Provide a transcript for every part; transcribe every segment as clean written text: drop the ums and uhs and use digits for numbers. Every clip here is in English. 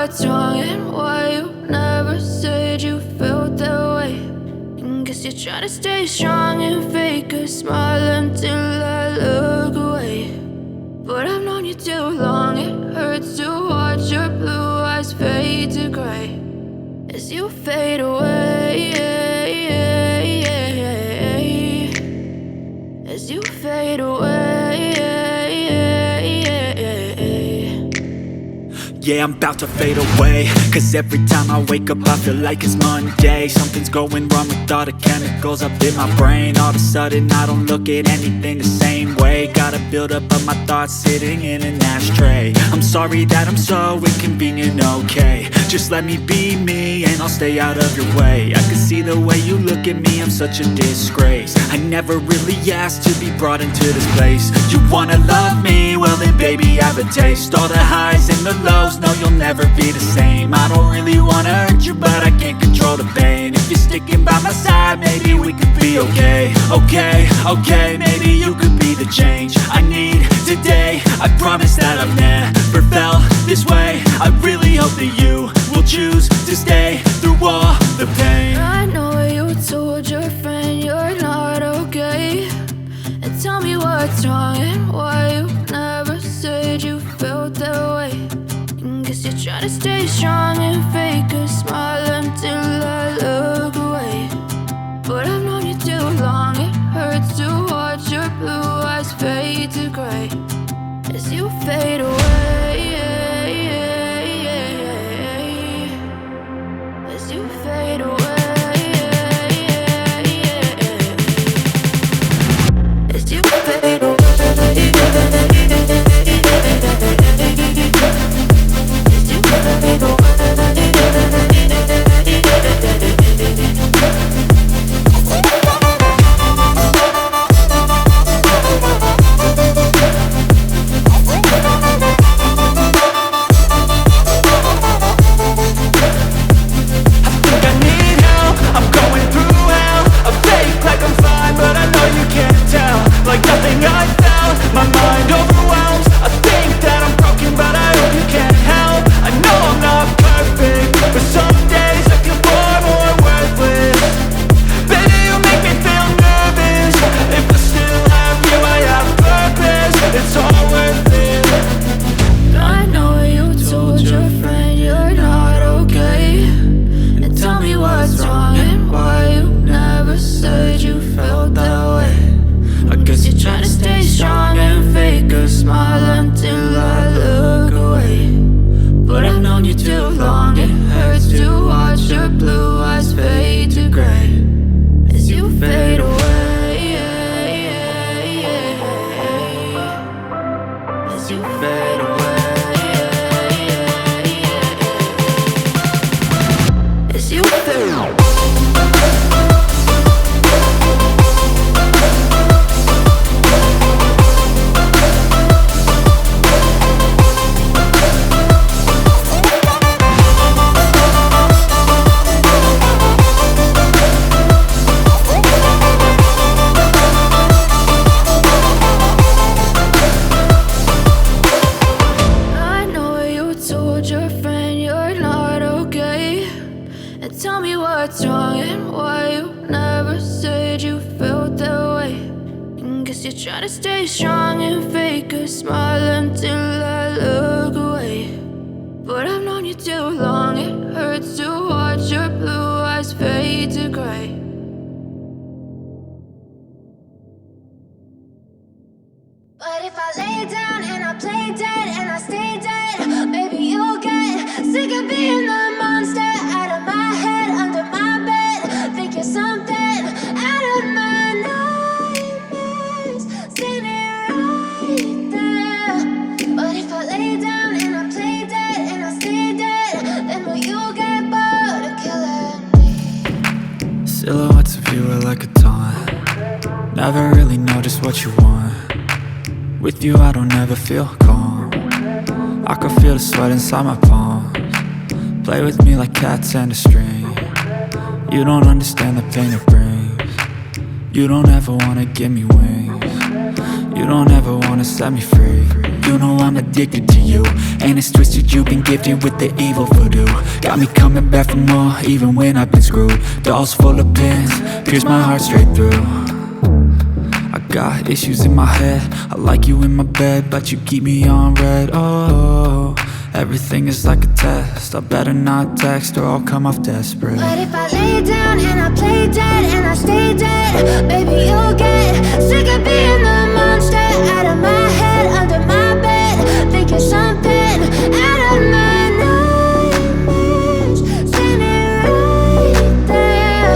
what's wrong and why you never said you felt that way. And guess you're trying to stay strong and fake a smile until I look away. But I've known you too long, it hurts to watch your blue eyes fade to gray as you fade away, as you fade away. Yeah, I'm about to fade away, cause every time I wake up I feel like it's Monday. Something's going wrong with all the chemicals up in my brain. All of a sudden I don't look at anything the same way. Gotta build up of my thoughts sitting in an ashtray. I'm sorry that I'm so inconvenient, okay. Just let me be me and I'll stay out of your way. I can see the way you look at me, I'm such a disgrace. I never really asked to be brought into this place. You wanna love me? Well then baby have a taste. All the highs and the lows, no you'll never be the same. I don't really wanna hurt you but I can't control the pain. If you're sticking by my side maybe we could be okay. Okay, maybe you could be the change I need today. I promise that I've never felt this way. I really hope that you will choose to stay through all the pain. I know you told your friend you're not okay, and tell me what's wrong and why you never said you felt that way. And guess you're trying to stay strong and fake a smile until I look away. But I've known you too long, it hurts to watch your blue eyes fade to gray as you fade away, as you fade away, as you fade away. But if I lay down and I play dead and I stay dead, maybe you'll get sick of being the monster out of my head, under my bed. Think you're something out of my nightmares, standing right there. But if I lay down and I play dead and I stay dead, then will you get bored of killing me? Silhouettes of you are like a taunt. Never really know just what you want. With you I don't ever feel calm. I can feel the sweat inside my palms. Play with me like cats and a string. You don't understand the pain it brings. You don't ever wanna give me wings. You don't ever wanna set me free. you know I'm addicted to you. And it's twisted, you've been gifted with the evil voodoo. Got me coming back for more, even when I've been screwed. Dolls full of pins, pierce my heart straight through. I got issues in my head, I like you in my bed, but you keep me on red. Oh, everything is like a test, I better not text or I'll come off desperate. But if I lay down and I play dead and I stay dead, baby, you'll get sick of being the monster out of my head, under my bed. Think you're something out of my nightmares, standing right there.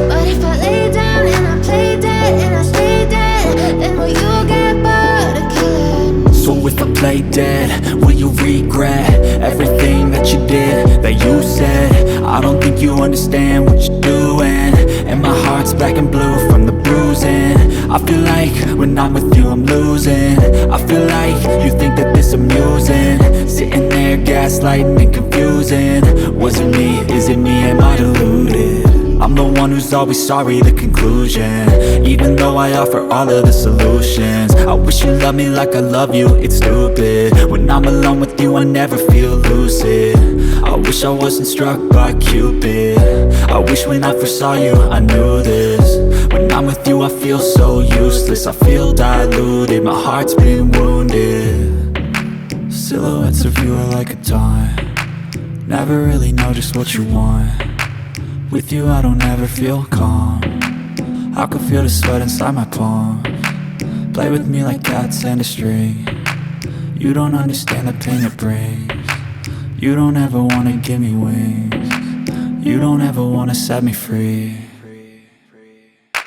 But if I lay down and I play dead and I stay dead, then will you get bored of killing me? So if I play dead, will you regret everything that you did, that you said? I don't think you understand what you're doing, and my heart's black and blue from the bruising. I feel like when I'm with you I'm losing. I feel like you think that this amusing, sitting there gaslighting and confusing. Was it me? Is it me? Am I deluded? I'm the one who's always sorry, the conclusion, even though I offer all of the solutions. I wish you loved me like I love you, it's stupid. When I'm alone with you I never feel lucid. I wish I wasn't struck by Cupid. I wish when I first saw you I knew this. When I'm with you I feel so useless, I feel diluted, my heart's been wounded. Silhouettes of you are like a taunt, never really know just what you want. With you I don't ever feel calm, I can feel the sweat inside my palms. Play with me like cats and a string, you don't understand the pain it brings. You don't ever wanna give me wings, you don't ever wanna set me free.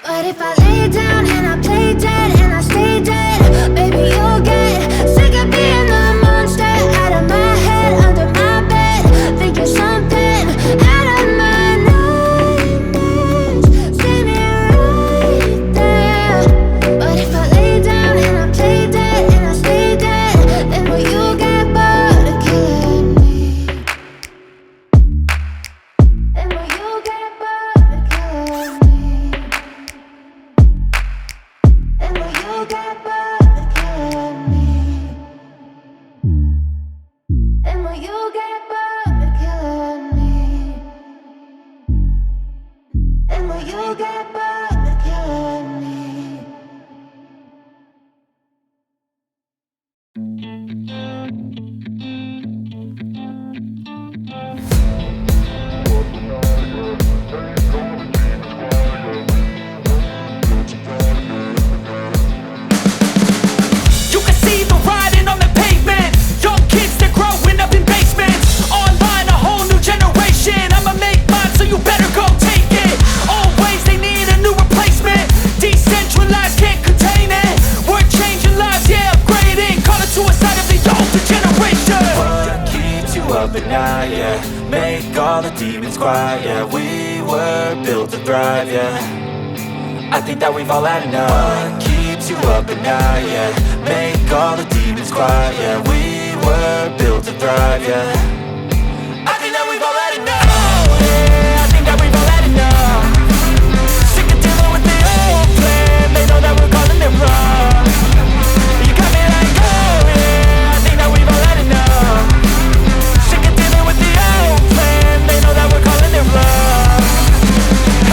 But if I lay down and I play dead and I stay dead, baby, you'll get sick of being the monster out of my head, under my bed. Think you're something out of my nightmares, standing right there. But if I lay down and I play dead and I stay dead, then will you get bored of killing me? Then will you get bored of killing me? And will you get bored of killing me? And will you get bored of killing me? And will you get bored of killing me? You can see the writing on the pavement. Young kids, they're growing up in basements. Online, a whole new generation. I'ma make mine, so you better go take it. Always, they need a new replacement. Decentralized, can't contain it. We're changing lives, yeah, upgrading. Call it suicide of the older generation. What keeps you up at night, yeah? Make all the demons quiet, yeah. We were built to thrive, yeah. I think that we've all had enough. What keeps you up at night, yeah? Make all the demons quiet, yeah. We were built to thrive, yeah. I think that we've all had enough. Yeah, I think that we've all had enough. Sick of dealing with the old plan, they know that we're calling it wrong. You got me like, oh yeah, I think that we've all had enough. Sick of dealing with the old plan, they know that we're calling it wrong.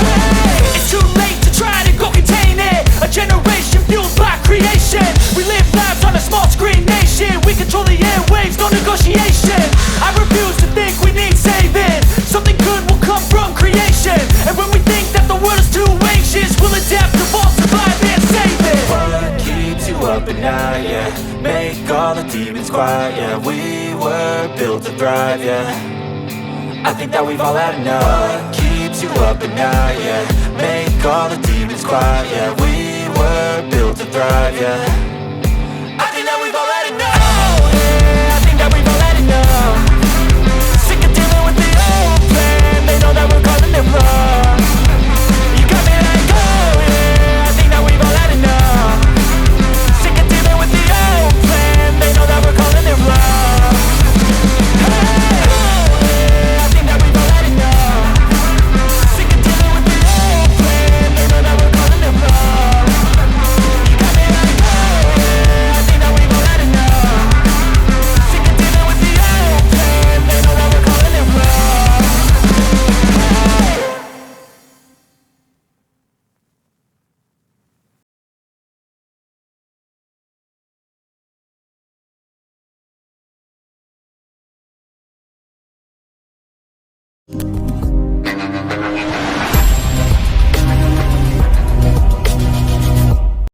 Hey, it's too late to try to go contain it. A generation fueled by creation. We live lives on a small screen nation. We control the airwaves, no negotiation. I refuse to think we need saving. Something good will come from creation. And when we think that the world is too anxious, we'll adapt, evolve, survive, and save it. What keeps you up at night, yeah? Make all the demons quiet, yeah. We were built to thrive, yeah. I think that we've all had enough. What keeps you up at night, yeah? Make all the demons quiet, yeah. We were built to thrive, yeah. I think that we've all had enough. Yeah, I think that we've all had enough. Sick of dealing with the old plan, they know that we're calling it wrong. You got me like, oh yeah, I think that we've all had enough. Sick of dealing with the old plan, they know that we're calling it wrong. Hey, oh yeah, I think that we've all had enough. Sick of dealing with the old plan, they know that we're calling it wrong. You got me like, oh We'll